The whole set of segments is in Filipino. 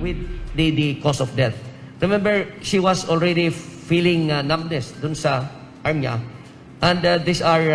with the cause of death. Remember, she was already feeling numbness dun sa arm niya. And these are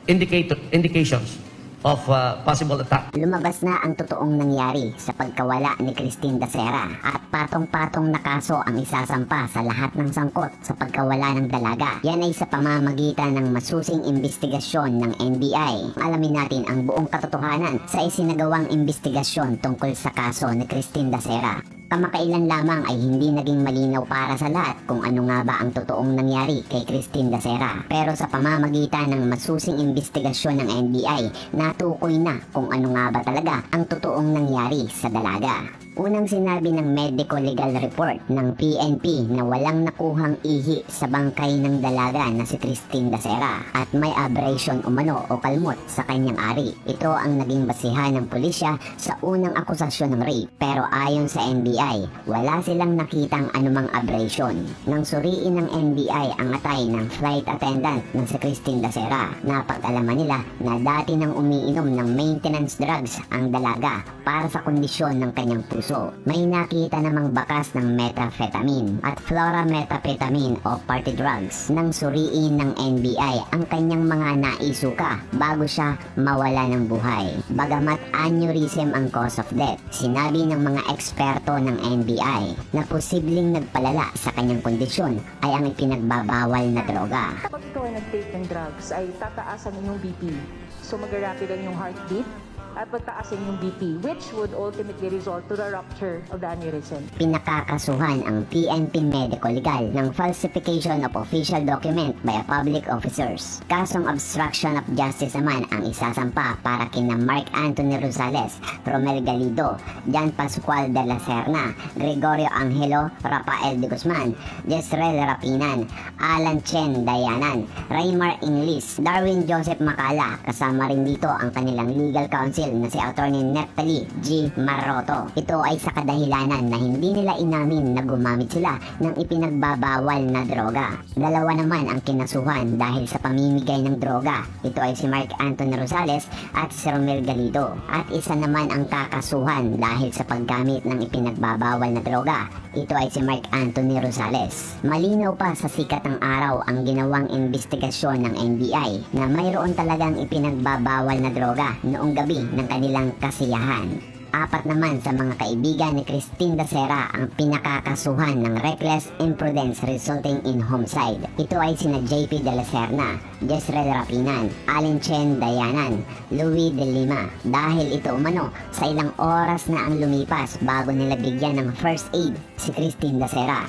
indications of possible attack. Lumabas na ang totoong nangyari sa pagkawala ni Christine Dacera at patong-patong na kaso ang isasampa sa lahat ng sangkot sa pagkawala ng dalaga. Yan ay sa pamamagitan ng masusing investigasyon ng NBI. Alamin natin ang buong katotohanan sa isinagawang investigasyon tungkol sa kaso ni Christine Dacera. Kamakailan lamang ay hindi naging malinaw para sa lahat kung ano nga ba ang totoong nangyari kay Christine Dacera. Pero sa pamamagitan ng masusing investigasyon ng NBI, natukoy na kung ano nga ba talaga ang totoong nangyari sa dalaga. Unang sinabi ng medical legal report ng PNP na walang nakuhang ihi sa bangkay ng dalaga na si Christine Dacera at may abrasion umano o kalmot sa kanyang ari. Ito ang naging basihan ng pulisya sa unang akusasyon ng rape. Pero ayon sa NBI, wala silang nakitang anumang abrasion. Nang suriin ng NBI ang atay ng flight attendant na si Christine Dacera, napag-alaman nila na dati nang umiinom ng maintenance drugs ang dalaga para sa kondisyon ng kanyang puso. May nakita namang bakas ng methamphetamine at fluomethamphetamine o party drugs. Nang suriin ng NBI ang kanyang mga naisuka bago siya mawala ng buhay. Bagamat aneurysm ang cause of death, sinabi ng mga eksperto ng NBI na posibleng nagpalala sa kanyang kondisyon ay ang ipinagbabawal na droga. Kapag ikaw ay nag-take ng drugs, ay tataasan yung BP. So mag-rapid ang yung heartbeat at pagtaasin yung BP, which would ultimately result to the rupture of the aneurysm. Pinakakasuhan ang PNP Medical Legal ng falsification of official document by public officers. Kasong obstruction of justice naman ang isasampa para kina Mark Anthony Rosales, Romel Galido, Jan Pascual de la Serna, Gregorio Angelo, Rafael de Guzman, Jezreel Rapinan, Alan Chen Dayanan, Raymar Inglis, Darwin Joseph Macala, kasama rin dito ang kanilang legal counsel na si Attorney Neftali G. Maroto. Ito ay sa kadahilanan na hindi nila inamin na gumamit sila ng ipinagbabawal na droga. Dalawa naman ang kinasuhan dahil sa pamimigay ng droga. Ito ay si Mark Anthony Rosales at si Romel Galido. At isa naman ang kakasuhan dahil sa paggamit ng ipinagbabawal na droga. Ito ay si Mark Anthony Rosales. Malinaw pa sa sikat ng araw ang ginawang investigasyon ng NBI na mayroon talagang ipinagbabawal na droga noong gabi ng kanilang kasiyahan. Apat naman sa mga kaibigan ni Christine Dacera ang pinakakasuhan ng reckless imprudence resulting in homicide. Ito ay sina JP de la Serna, Jezreel Rapinan, Allen Chen Dayanan, Louis de Lima. Dahil ito umano sa ilang oras na ang lumipas bago nila bigyan ng first aid si Christine Dacera.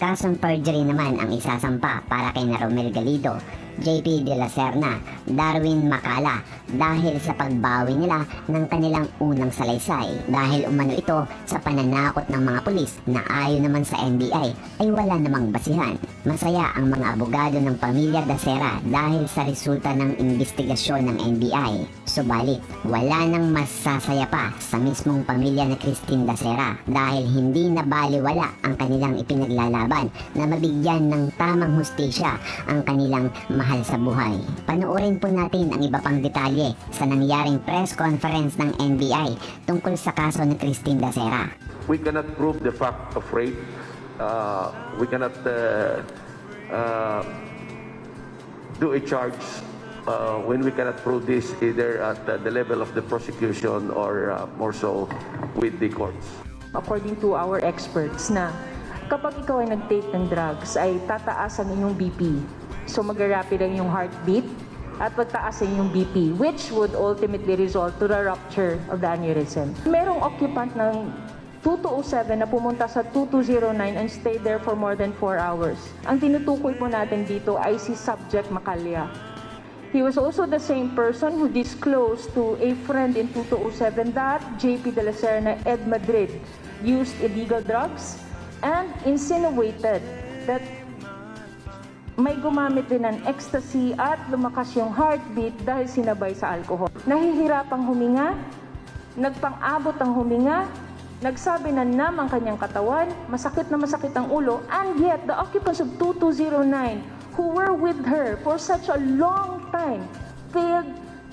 Kasong perjury naman ang isasampa para kay Romel Galido, JP de la Serna, Darwin Macala dahil sa pagbawi nila ng kanilang unang salaysay. Dahil umano ito sa pananakot ng mga pulis na ayon naman sa NBI ay wala namang basihan. Masaya ang mga abogado ng pamilya Dacera dahil sa resulta ng investigasyon ng NBI. Subalit, wala nang masasaya pa sa mismong pamilya ni Christine Dacera dahil hindi nabaliwala ang kanilang ipinaglalaban na mabigyan ng tamang hustisya ang kanilang mahal sa buhay. Panoorin po natin ang iba pang detalye sa nangyaring press conference ng NBI tungkol sa kaso ni Christine Dacera. We cannot prove the fact of rape. We cannot do a charge when we cannot prove this either at the level of the prosecution or more so with the courts. According to our experts na kapag ikaw ay nag-take ng drugs, ay tataasan yung BP. So mag-rapid ang yung heartbeat at pagtaasin yung BP, which would ultimately result to the rupture of the aneurysm. Merong occupant ng 2207 na pumunta sa 2209 and stayed there for more than 4 hours. Ang tinutukoy po natin dito ay si Subject Macalya. He was also the same person who disclosed to a friend in 2207 that JP de la Serna, Ed Madrid, used illegal drugs and insinuated that may gumamit din ng ecstasy at lumakas yung heartbeat dahil sinabay sa alcohol. Nahihirapang huminga, nagpang-abot ang huminga, nagsabi na ang kanyang katawan, masakit na masakit ang ulo, and yet the occupants of 2209 who were with her for such a long time failed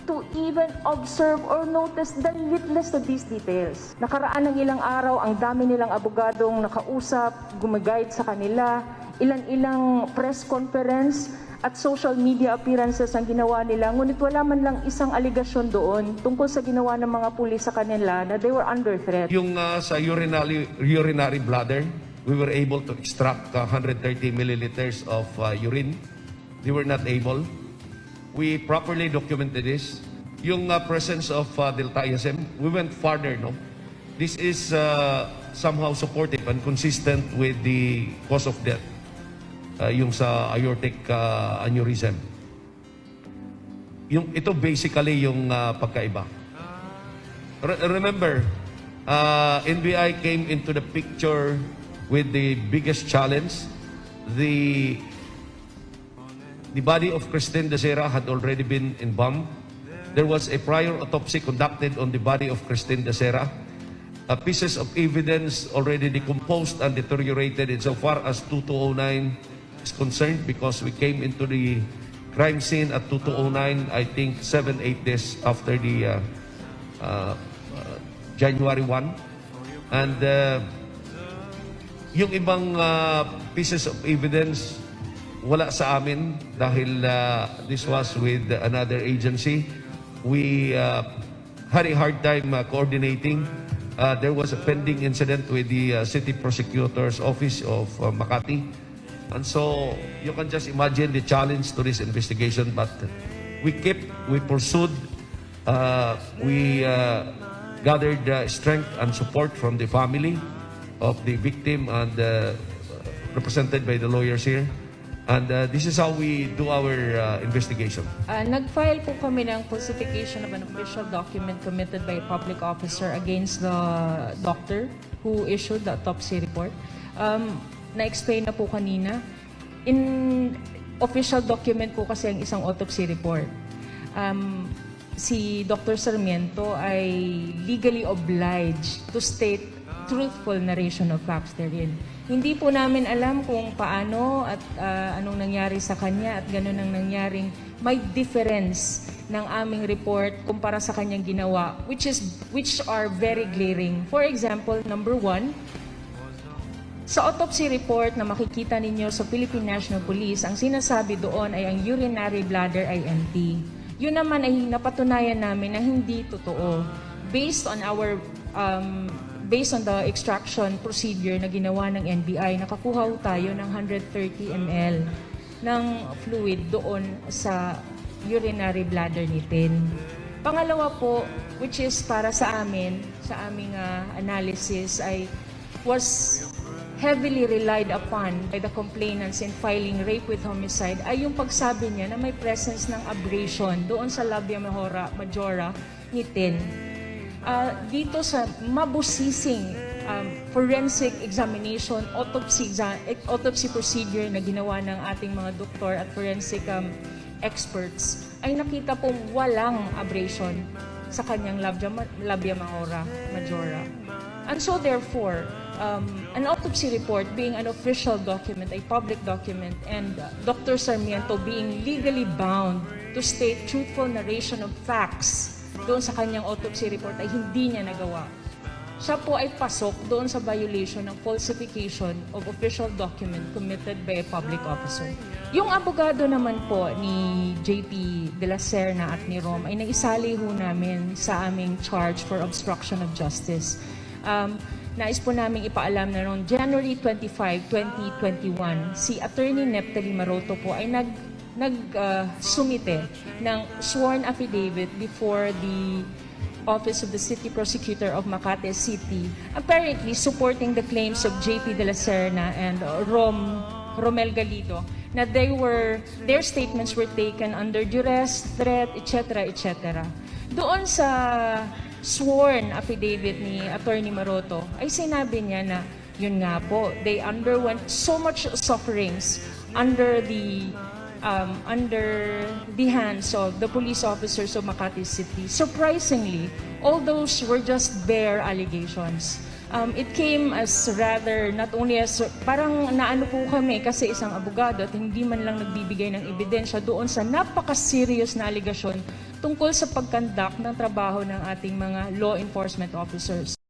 to even even observe or notice the littlest of these details. Nakaraan ng ilang araw, ang dami nilang abogadong nakausap, gumaguide sa kanila, ilang press conference at social media appearances ang ginawa nila, ngunit wala man lang isang aligasyon doon tungkol sa ginawa ng mga pulis sa kanila na they were under threat. Yung sa urinary bladder, we were able to extract 130 milliliters of urine. They were not able. We properly documented this. Yung presence of deltaism, we went farther, no? This is somehow supportive and consistent with the cause of death, yung sa aortic aneurysm. Ito basically yung pagkaiba. Remember, NBI came into the picture with the biggest challenge. The body of Christine Dacera had already been embalmed. There was a prior autopsy conducted on the body of Christine Dacera. Pieces of evidence already decomposed and deteriorated insofar as 2209 is concerned, because we came into the crime scene at 2209, I think 7-8 days after the January 1. And yung ibang pieces of evidence, wala sa amin dahil this was with another agency. We had a hard time coordinating. There was a pending incident with the City Prosecutor's Office of Makati. And so you can just imagine the challenge to this investigation. But we pursued, we gathered strength and support from the family of the victim and represented by the lawyers here. And this is how we do our investigation. Nag-file po kami ng falsification of an official document committed by a public officer against the doctor who issued the autopsy report. Na-explain na po kanina. In official document po kasi ang isang autopsy report. Si Dr. Sarmiento ay legally obliged to state truthful narration of facts therein. Hindi po namin alam kung paano at anong nangyari sa kanya at gano'n ang nangyaring may difference ng aming report kumpara sa kanyang ginawa, which are very glaring. For example, number 1, sa autopsy report na makikita ninyo sa Philippine National Police, ang sinasabi doon ay ang urinary bladder ay empty. Yun naman ay napatunayan namin na hindi totoo. Based on the extraction procedure na ginawa ng NBI, nakakuha tayo ng 130 ml ng fluid doon sa urinary bladder ni Tin. Pangalawa po, which is para sa amin, sa aming analysis, was heavily relied upon by the complainants in filing rape with homicide, ay yung pagsabi niya na may presence ng abrasion doon sa labia majora ni Tin. Dito sa mabusising forensic examination, autopsy procedure na ginawa ng ating mga doktor at forensic experts, ay nakita pong walang abrasion sa kanyang labia majora. And so therefore, an autopsy report being an official document, a public document, and Dr. Sarmiento being legally bound to state truthful narration of facts doon sa kanyang autopsy report ay hindi niya nagawa. Siya po ay pasok doon sa violation ng falsification of official document committed by a public officer. Yung abogado naman po ni JP de la Serna at ni Rom ay naisali ho namin sa aming charge for obstruction of justice. Nais po namin ipaalam na noong January 25, 2021, si Attorney Neptali Maroto po ay nagsumite ng sworn affidavit before the Office of the City Prosecutor of Makati City, apparently supporting the claims of JP de la Serna and Romel Galido na their statements were taken under duress, threat, etc., etc. Doon sa sworn affidavit ni Attorney Maroto ay sinabi niya na yun nga po, they underwent so much sufferings under the hands of the police officers of Makati City. Surprisingly, all those were just bare allegations. It came as rather, not only as, parang naano po kami kasi isang abogado at hindi man lang nagbibigay ng ebidensya doon sa napaka-serious na aligasyon tungkol sa pagkandak ng trabaho ng ating mga law enforcement officers.